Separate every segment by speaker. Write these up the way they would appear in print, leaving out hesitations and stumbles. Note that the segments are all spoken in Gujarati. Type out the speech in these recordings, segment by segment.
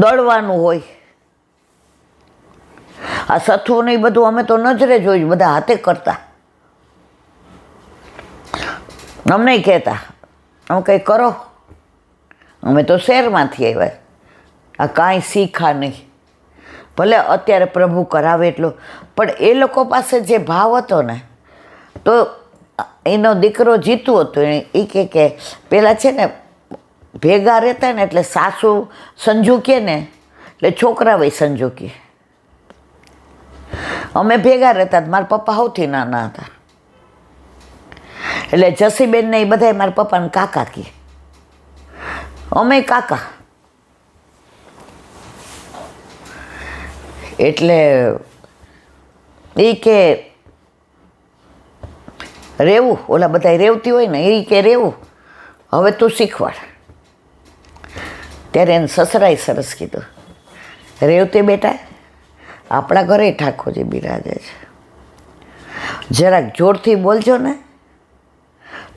Speaker 1: દળવાનું હોય. આ સથવું ને એ બધું અમે તો નજરે જોયું, બધા હાથે કરતા. અમને કહેતા અમે કંઈ કરો, અમે તો શહેરમાંથી આવ્યા, આ કાંઈ શીખા નહીં. ભલે અત્યારે પ્રભુ કરાવે એટલું, પણ એ લોકો પાસે જે ભાવ હતો ને, તો એનો દીકરો જીતું હતું. એ કે પેલા છે ને ભેગા રહેતા ને એટલે સાસુ સંજુ કહે ને એટલે છોકરા ભાઈ સંજુ કહે. અમે ભેગા રહેતા, મારા પપ્પા સૌથી નાના હતા એટલે જસીબેન ને એ બધા મારા પપ્પાને કાકા કહે, અમે કાકા. એટલે એ કે રહેવું, ઓલા બધા રેવતી હોય ને એ કે રહેવું, હવે તું શીખવાડ. ત્યારે એને સસરાએ સરસ કીધું, રેવતી બેટા, આપણા ઘરે ઠાકોરજી બિરાજે છે, જરાક જોરથી બોલજો ને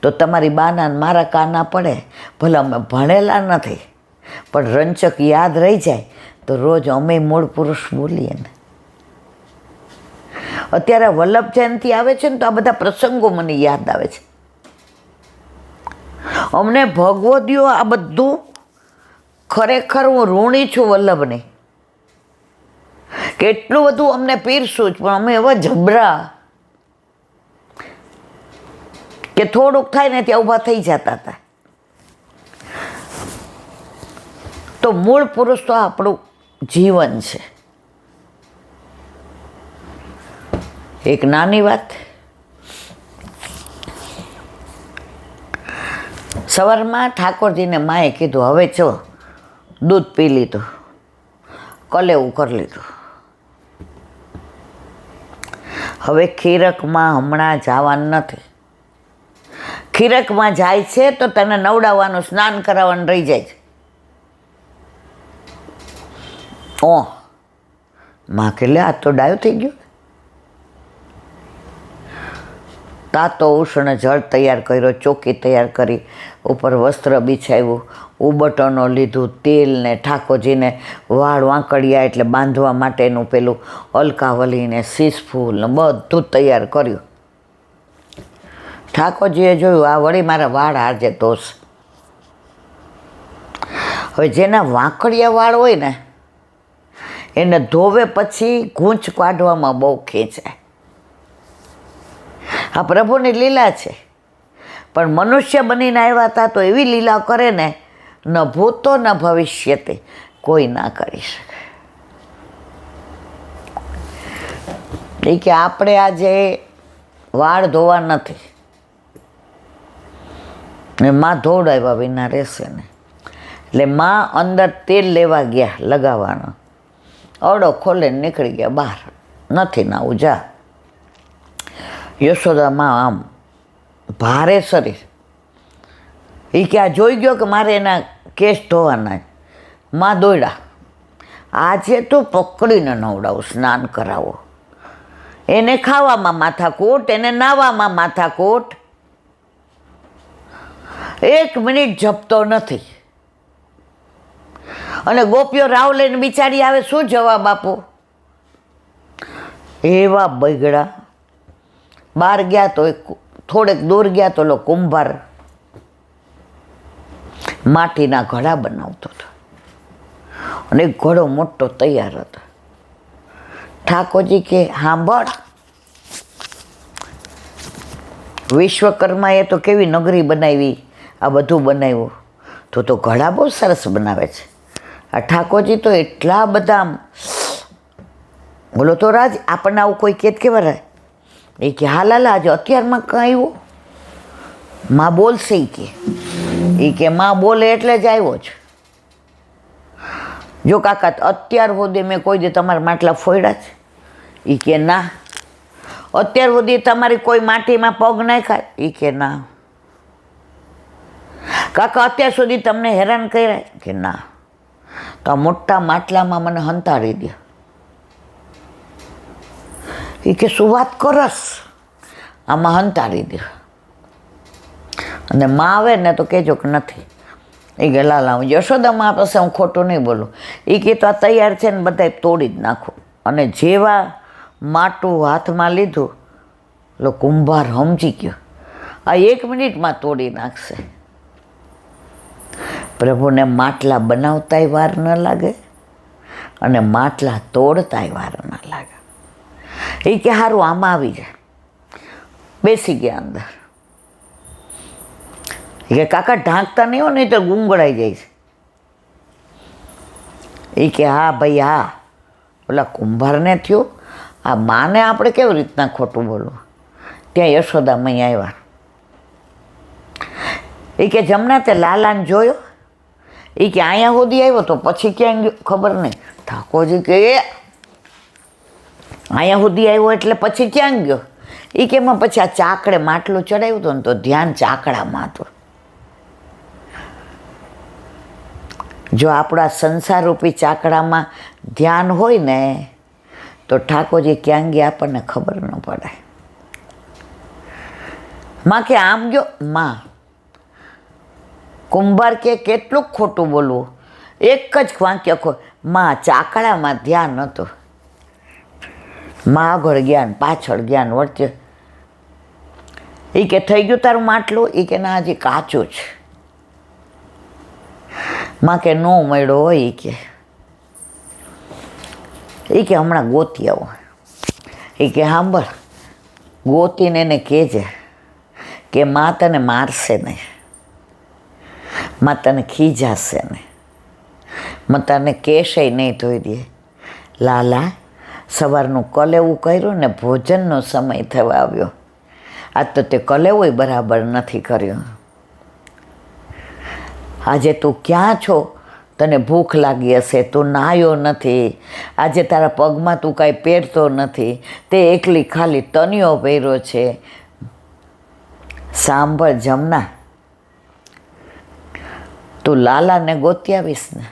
Speaker 1: તો તમારી બાના મારા કાના પડે. ભલે અમે ભણેલા નથી, પણ રંચક યાદ રહી જાય તો રોજ અમે મૂળ પુરુષ બોલીએ ને. અત્યારે વલ્લભ જયંતિ આવે છે ને તો આ બધા પ્રસંગો મને યાદ આવે છે. અમને ભગવો દ્યો, આ બધું ખરેખર હું ઋણી છું વલ્લભને. કેટલું બધું અમને પીરસું જ, પણ અમે એવા જબરા કે થોડુંક થાય ને ત્યાં ઊભા થઈ જતા હતા. તો મૂળ પુરુષ તો આપણું જીવન છે. એક નાની વાત, સવારમાં ઠાકોરજીને માએ કીધું હવે ચો દૂધ પી લીધું, કલેવું કરી લીધું, હવે ખીરકમાં હમણાં જવાનું નથી. ખીરકમાં જાય છે તો તને નવડાવવાનું, સ્નાન કરાવવાનું રહી જાય છે. માં કે લે આ તો ડાયો થઈ ગયો. તાતો ઉષ્ણ જળ તૈયાર કર્યો, ચોકી તૈયાર કરી, ઉપર વસ્ત્ર બિછાવ્યું, ઉબટનો લીધું, તેલ ને ઠાકોરજીને વાળ વાંકડિયા એટલે બાંધવા માટેનું પેલું અલકાવલીને શીશફૂલ ને બધું તૈયાર કર્યું. ઠાકોરજીએ જોયું આ વળી મારા વાળ હાજે દોષ. હવે જેના વાંકડિયા વાળ હોય ને એને ધોવે પછી ગૂંચ કાઢવામાં બહુ ખેંચાય. આ પ્રભુની લીલા છે, પણ મનુષ્ય બનીને આવ્યા હતા તો એવી લીલા કરે ને, ન ભૂતો ન ભવિષ્યતે, કોઈ ના કરી શકે. એ કે આપણે આજે વાળ ધોવા નથી ને માં ધોવડાવ્યા વિના રહેશે ને. એટલે માં અંદર તેલ લેવા ગયા લગાવવાનો, અડો ખોલે નીકળી ગયા બહાર, નથી નાવું જા. યશોદામાં આમ ભારે શરીર, એ કે આ જોઈ ગયો કે મારે એના કેસ ધોવાના. માં દોડ્યા, આજે તો પકડીને નવડાવું, સ્નાન કરાવો. એને ખાવામાં માથાકૂટ, એને નાવામાં માથાકૂટ, 1 મિનિટ જપતો નથી. અને ગોપીઓ રાવ લઈને બિચારી આવે, શું જવાબ આપો? એવા બગડા. બહાર ગયા તો થોડેક દૂર ગયા તો કુંભાર માટીના ઘડા બનાવતો હતો અને એક ઘડો મોટો તૈયાર હતો. ઠાકોરજી કે સાંભળ, વિશ્વકર્માએ તો કેવી નગરી બનાવી, આ બધું બનાવ્યું, તો ઘડા બહુ સરસ બનાવે છે. આ ઠાકોરજી તો એટલા બધા, બોલો તો રાજ, આપણને આવું કોઈ કેત કેવા રહે? એ કે હાલ આજે અત્યારમાં કાં આવ્યો? માં બોલશે. એ કે માં બોલે એટલે જ આવ્યો છે. જો કાકા અત્યાર સુધી મેં કોઈ દી તમારા માટલા ફોડ્યા છે? એ કે ના. અત્યાર સુધી તમારી કોઈ માટીમાં પગ નાખ્યા? એ કે ના. કાકા અત્યાર સુધી તમને હેરાન કર્યા? કે ના. તો આ મોટા માટલામાં મને હંતાડી દે. એ કે શું વાત કરસ? આમાં હંતાડી દે. અને માં આવે ને તો કહેજો કે નથી. એ કે લાલા હું યશોદામાં પાસે હું ખોટું નહીં બોલું. એ કે તો આ તૈયાર છે ને બધા તોડી જ નાખો. અને જેવા માટું હાથમાં લીધું એટલે કુંભાર સમજી ગયો આ 1 મિનિટમાં તોડી નાખશે. પ્રભુને માટલા બનાવતાય વાર ન લાગે અને માટલા તોડતાય વાર ન લાગે. એ કે સારું આમાં આવી જાય. બેસી ગયા અંદર. એ કે કાકા ઢાંકતા નહીં હોય નહીં તો ગુંગળાઈ જાય છે. એ કે હા ભાઈ હા. ઓલા કુંભારને થયું આ માને આપણે કેવી રીતના ખોટું બોલવું. ત્યાં યશોદામય આવ્યા. એ કે જમના તે લાલાને જોયો. એ કે અહીંયા સુધી આવ્યો તો પછી ક્યાં ગયો ખબર નહીં. ઠાકોરજી કે અહીંયા સુધી આવ્યો એટલે પછી ક્યાં ગયો. એ કે એમાં પછી આ ચાકડે માટલું ચડાવ્યું હતું ને તો ધ્યાન ચાકડામાં હતું. જો આપણા સંસારરૂપી ચાકડામાં ધ્યાન હોય ને તો ઠાકોરજી ક્યાં ગયા આપણને ખબર ન પડે. માં કે આમ ગયો. માં કુંભાર કે કેટલું ખોટું બોલવું. એક જ વાક્ય માં ચાકડામાં ધ્યાન હતું. માં આગળ ગયા ને પાછળ ગયા ને વચ્ચે. એ કે થઈ ગયું તારું માટલું. એ કે ના હજી કાચું છે. માં કે નો મળ્યો હોય. એ કે હમણાં ગોતી આવો. એ કે સાંભળ ગોતીને એને કહેજે કે માં તને મારશે નહીં, માં તને ખીજાશે નહીં, માં તને કહેશે નહીં ધોઈ દે. લાલા સવારનું કલેવું કર્યું ને ભોજનનો સમય થવા આવ્યો. આજ તો તે કલેવું બરાબર નથી કર્યું. આજે તું ક્યાં છો? તને ભૂખ લાગી હશે, તું નાહ્યો નથી, આજે તારા પગમાં તું કાંઈ પહેરતો નથી, તે એકલી ખાલી તનિયો પહેર્યો છે. સાંભળ જમના, તું લાલાને ગોતી આવીશ ને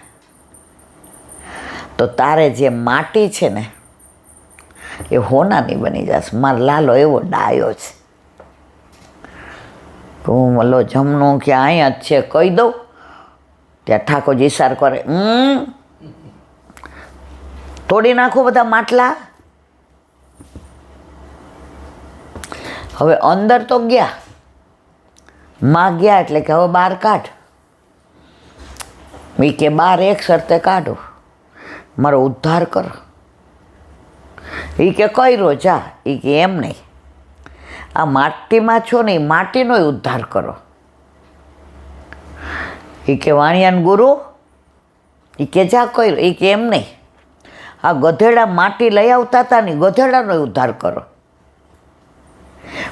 Speaker 1: તો તારે જે માટી છે ને એ હોનાની બની જશે. મારો લાલો એવો ડાયો છે. હું મલો જમનો કે અહીંયા જ છે કહી દઉં. ત્યાં ઠાકોરજી ઈશાર કરે તોડી નાખો બધા માટલા. હવે અંદર તો ગયા, માં ગયા એટલે કે હવે બહાર કાઢ. એ કે બહાર એક શરતે કાઢો, મારો ઉદ્ધાર કરો. એ કે કર્યો જા. એ કે એમ નહીં, આ માટીમાં છો ને એ માટીનો ઉદ્ધાર કરો. એ કે વાણિયાન ગુરુ. એ કે જા કર્યો. એ કે એમ નહીં, આ ગધેડા માટી લઈ આવતા હતા ને ગધેડાનો ઉદ્ધાર કરો.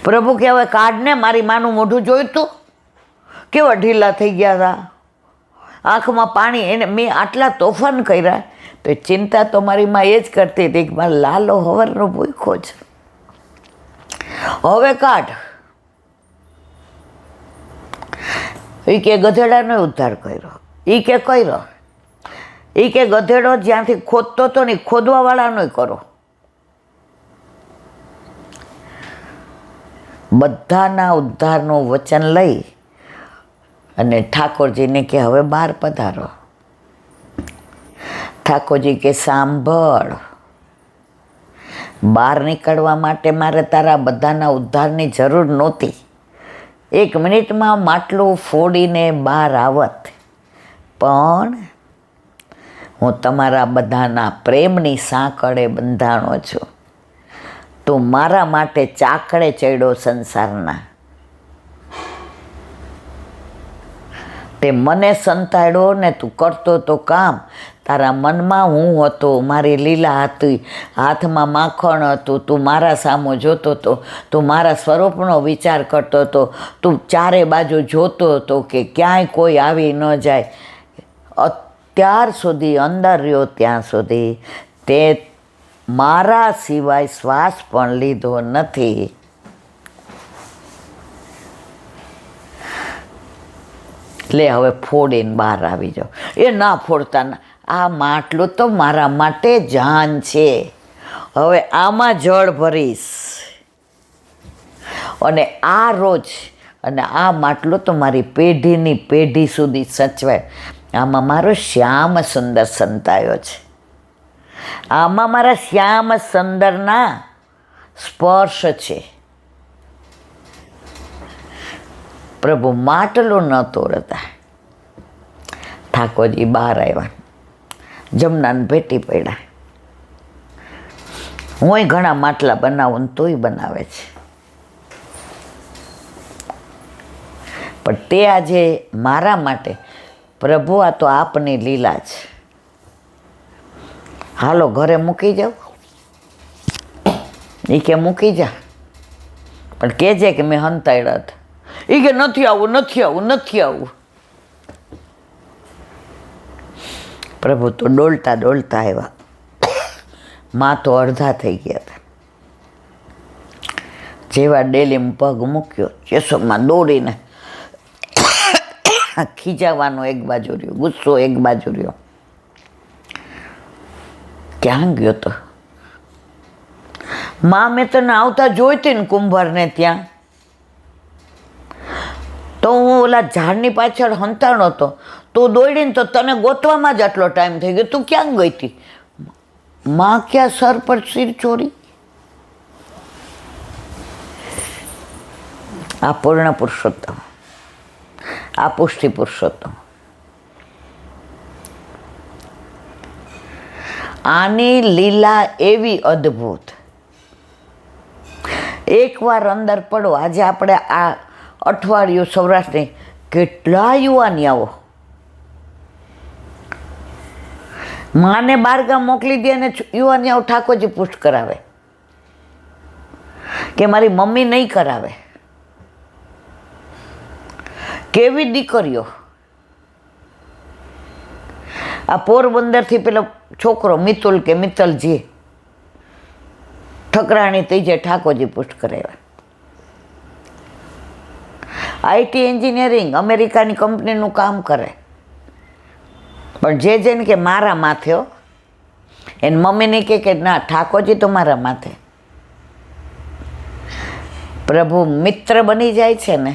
Speaker 1: પ્રભુ કે હવે કાઢને, મારી માનું મોઢું જોયું તું કેવા ઢીલા થઈ ગયા હતા, આંખમાં પાણી. એને મેં આટલા તોફાન કર્યા તો ચિંતા તો મારી માં એ જ કરતી હતી કે મારો લાલો હવરનો ભૂખ્યો છે, હવે કાઢ. એ કે ગધેડાનો ઉદ્ધાર કર્યો. એ કે કર્યો. એ કે ગધેડો જ્યાંથી ખોદતો હતો ને ખોદવાવાળાનો કરો. બધાના ઉદ્ધારનું વચન લઈ અને ઠાકોરજીને કે હવે બહાર પધારો. ઠાકોરજી કે સાંભળ, બહાર નીકળવા માટે મારે તારા બધાના ઉદ્ધારની જરૂર નહોતી. 1 મિનિટમાં માટલું ફોડીને બહાર આવત, પણ હું તમારા બધાના પ્રેમની સાંકળે બંધાણો છું. તું મારા માટે ચાકડે ચડ્યો સંસારના, તે મને સંતાડ્યો ને તું કરતો તો કામ. તારા મનમાં હું હતો, મારી લીલા હતી, હાથમાં માખણ હતું, તું મારા સામો જોતો હતો, તું મારા સ્વરૂપનો વિચાર કરતો હતો, તું ચારે બાજુ જોતો હતો કે ક્યાંય કોઈ આવી ન જાય. અત્યાર સુધી અંદર રહ્યો ત્યાં સુધી તે મારા સિવાય શ્વાસ પણ લીધો નથી. લે હવે ફોડીને બહાર આવી જાઓ. એ ના ફોડતા ના, આ માટલું તો મારા માટે જાન છે, હવે આમાં જળ ભરીશ અને આ રોજ અને આ માટલું તો મારી પેઢીની પેઢી સુધી સચવાય. આમાં મારો શ્યામ સુંદર સંતાયો છે. આમાં મારા શ્યામ સુંદરના સ્પર્શ છે. પ્રભુ માટલું ન તોડતા. ઠાકોરજી બહાર આવ્યા, જમનાને ભેટી પડ્યા. હુંય ઘણા માટલા બનાવું ને તોય બનાવે છે, પણ તે આજે મારા માટે પ્રભુ આ તો આપની લીલા છે. હાલો ઘરે મૂકી જાઓ. એ કે મૂકી જા, પણ કહેજે કે મેં હંતાડ્યા હતા. એ કે નથી આવું, નથી આવું, નથી આવું. પ્રભુ તો ડોલતા ડોલતા આવ્યા. માં તો અડધા થઈ ગયા હતા. જેવા ડેલીમાં પગ મૂક્યો, ચેસોમાં દોડીને ખીજાવાનો એક બાજુ રહ્યો, ગુસ્સો એક બાજુ રહ્યો. ક્યાં ગયો તો? માં મેં તને આવતા જોઈતી ને કુંભારને ત્યાં, તો હું ઓલા ઝાડની પાછળ હંતાણો હતો, તું દોડીને તો તને ગોતવામાં જ આટલો ટાઈમ થઈ ગયો. તું ક્યાં ગઈ હતી? માં ક્યાં સર પર સિર ચોરી? આ પૂર્ણ પુરુષોત્તમ, આ પુષ્ટિ પુરુષોત્તમ. આની લીલા એવી અદ્ભુત. એકવાર અંદર પડો. આજે આપણે આ અઠવાડિયું સૌરાષ્ટ્રની કેટલા યુવાનિયાઓ માને બારગામ મોકલી દે અને યુવાનિયાઓ ઠાકોરજી પુષ્ટ કરાવે કે મારી મમ્મી નહીં કરાવે. કેવી દીકરીઓ! આ પોરબંદરથી પેલો છોકરો મિતુલ કે મિત્તલજી ઠકરાણી થઈ જાય, ઠાકોરજી પુષ્ટ કરાવ્યા. આઈટી એન્જિનિયરિંગ અમેરિકાની કંપનીનું કામ કરે, પણ જે જેને કે મારા માથે હો, એની મમ્મીને કે ના ઠાકોરજી તો મારા માથે. પ્રભુ મિત્ર બની જાય છે ને,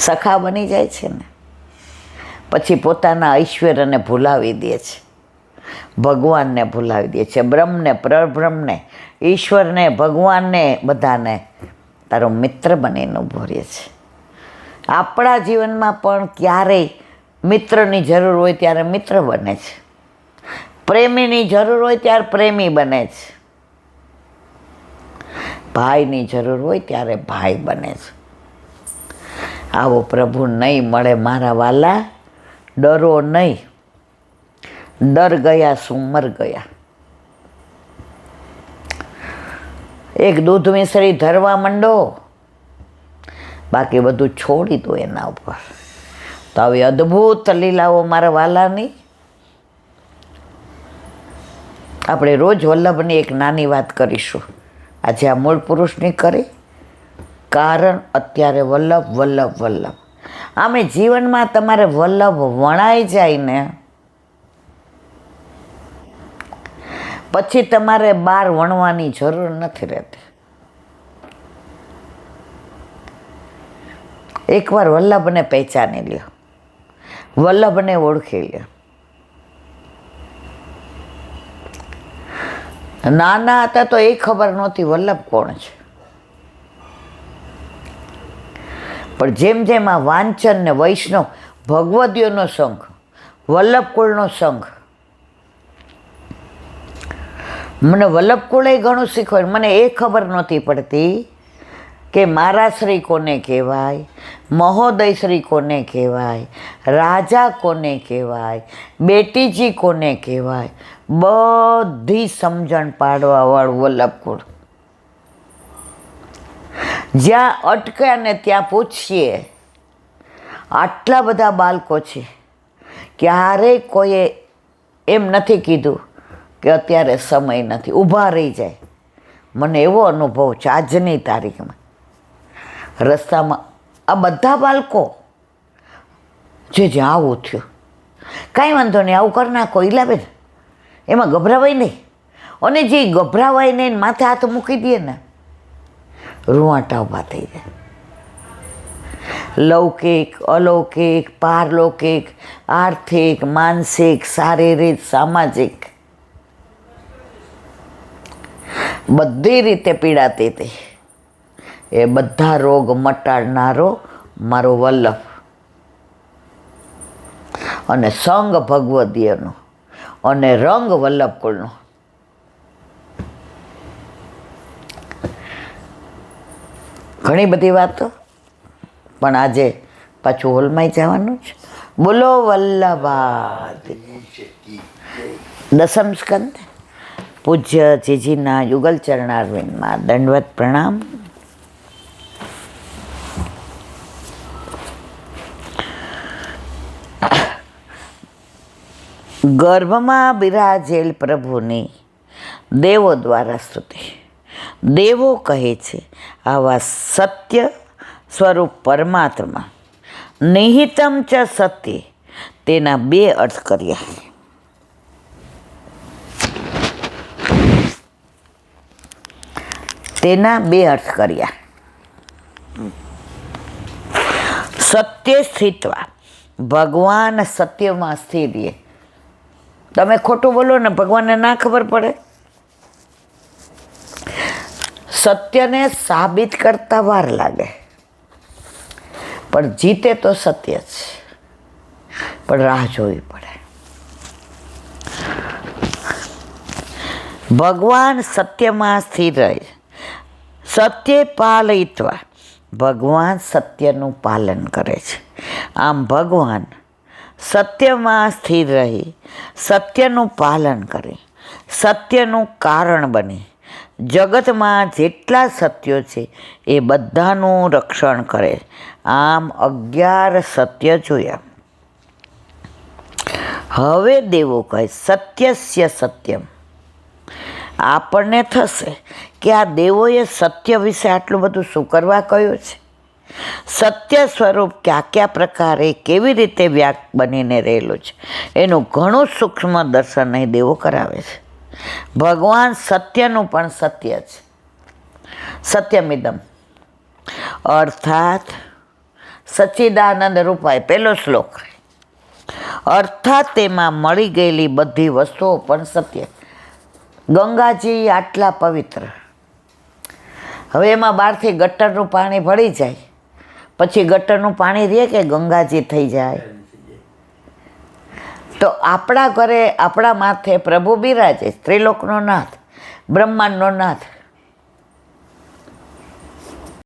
Speaker 1: સખા બની જાય છે ને, પછી પોતાના ઐશ્વર્યને ભૂલાવી દે છે, ભગવાનને ભૂલાવી દે છે, બ્રહ્મને, પરબ્રહ્મને, ઈશ્વરને, ભગવાનને, બધાને તારો મિત્ર બનીને ઊભો રહે છે. આપણા જીવનમાં પણ ક્યારેય મિત્રની જરૂર હોય ત્યારે મિત્ર બને છે, પ્રેમીની જરૂર હોય ત્યારે પ્રેમી બને છે, ભાઈની જરૂર હોય ત્યારે ભાઈ બને છે. આવો પ્રભુ નહીં મળે મારા વાલા, ડરો નહીં. ડર ગયા શું મર ગયા. એક દૂધ મિશ્રી ધરવા માંડો, બાકી બધું છોડી દો એના ઉપર. તો આવી અદ્ભુત લીલાઓ મારા વાલાની. આપણે રોજ વલ્લભની એક નાની વાત કરીશું. આજે આ મૂળ પુરુષની કરી, કારણ અત્યારે વલ્લભ વલ્લભ વલ્લભ. આમે જીવનમાં તમારે વલ્લભ વણાઈ જાય ને પછી તમારે બાર વણવાની જરૂર નથી રહેતી. એકવાર વલ્લભને પહેચાની લ્યો, વલ્લભને ઓળખી લ્યો. નાના હતા તો એ ખબર નહોતી વલ્લભ કોણ છે, પણ જેમ જેમ આ વાંચન ને વૈષ્ણવ ભગવદીઓનો સંઘ, વલ્લભ કુળનો સંઘ, મને વલ્લભ કુળે ઘણું શીખવાડ્યું. મને એ ખબર નહોતી પડતી કે મારા શ્રી કોને કહેવાય, મહોદય શ્રી કોને કહેવાય, રાજા કોને કહેવાય, બેટીજી કોને કહેવાય. બધી સમજણ પાડવાવાળું વલ્લભ કુળ. જ્યાં અટક્યા ને ત્યાં પૂછીએ. આટલા બધા બાળકો છે, ક્યારેય કોઈએ એમ નથી કીધું કે અત્યારે સમય નથી, ઊભા રહી જાય. મને એવો અનુભવ છે આજની તારીખમાં. રસ્તામાં આ બધા બાળકો જે આવું થયું, કાંઈ વાંધો નહીં, આવું કરી નાખો ઈલાબેન, એમાં ગભરાવાય નહીં. અને જે ગભરાવાય નહીં માથે હાથ મૂકી દે ને, રૂવાટા ઊભા થઈ જાય. લૌકિક, અલૌકિક, પારલૌકિક, આર્થિક, માનસિક, શારીરિક, સામાજિક બધી રીતે પીડાતી હતી. એ બધા રોગ મટાડનારો મારો વલ્લભ અને સંગ ભગવદીયનો અને રંગ વલ્લભ કુળનો. ઘણી બધી વાતો, પણ આજે પાછું હોલમાં જવાનું છે. બોલો વલ્લભા. દસમ સ્કંદ પૂજ્ય જીજીના યુગલ ચરણારવિંદમાં દંડવત પ્રણામ. ગર્ભમાં બિરાજેલ પ્રભુની દેવો દ્વારા સ્તુતિ. દેવો કહે છે આવા સત્ય સ્વરૂપ પરમાત્મા નિહિતમ ચ સત્ય, તેના બે અર્થ કર્યા. સત્ય સ્થિત્વા, ભગવાન સત્યમાં સ્થિર રહે. તમે ખોટું બોલો ને ભગવાનને ના ખબર પડે. સત્યને સાબિત કરતા વાર લાગે, પણ જીતે તો સત્ય જ, પણ રાહ જોવી પડે. ભગવાન સત્યમાં સ્થિર રહે. સત્ય પાલયિત્વા, ભગવાન સત્યનું પાલન કરે છે. આમ ભગવાન સત્યમાં સ્થિર રહી સત્યનું પાલન કરે, સત્યનું કારણ બને. જગતમાં જેટલા સત્યો છે એ બધાનું રક્ષણ કરે. આમ 11 સત્ય જોયા. હવે દેવો કહે સત્યસ્ય સત્યમ. આપણને થશે કે આ દેવોએ સત્ય વિશે આટલું બધું શું કરવા કહ્યું છે. સત્ય સ્વરૂપ કયા પ્રકારે કેવી રીતે વ્યાક બનીને રહેલું છે એનું ઘણું સૂક્ષ્મ દર્શન અહીં દેવો કરાવે છે. ભગવાન સત્યનું પણ સત્ય છે. સત્યમિદમ અર્થાત સચ્ચિદાનંદ રૂપાય, પહેલો શ્લોક. અર્થાત તેમાં મળી ગયેલી બધી વસ્તુઓ પણ સત્ય. ગંગાજી આટલા પવિત્ર, હવે એમાં બહારથી ગટરનું પાણી ભળી જાય, પછી ગટરનું પાણી રહે કે ગંગાજી થઈ જાય. તો આપણા ઘરે આપણા માથે પ્રભુ બિરાજે, ત્રિલોકનો નાથ, બ્રહ્માંડનો નાથ.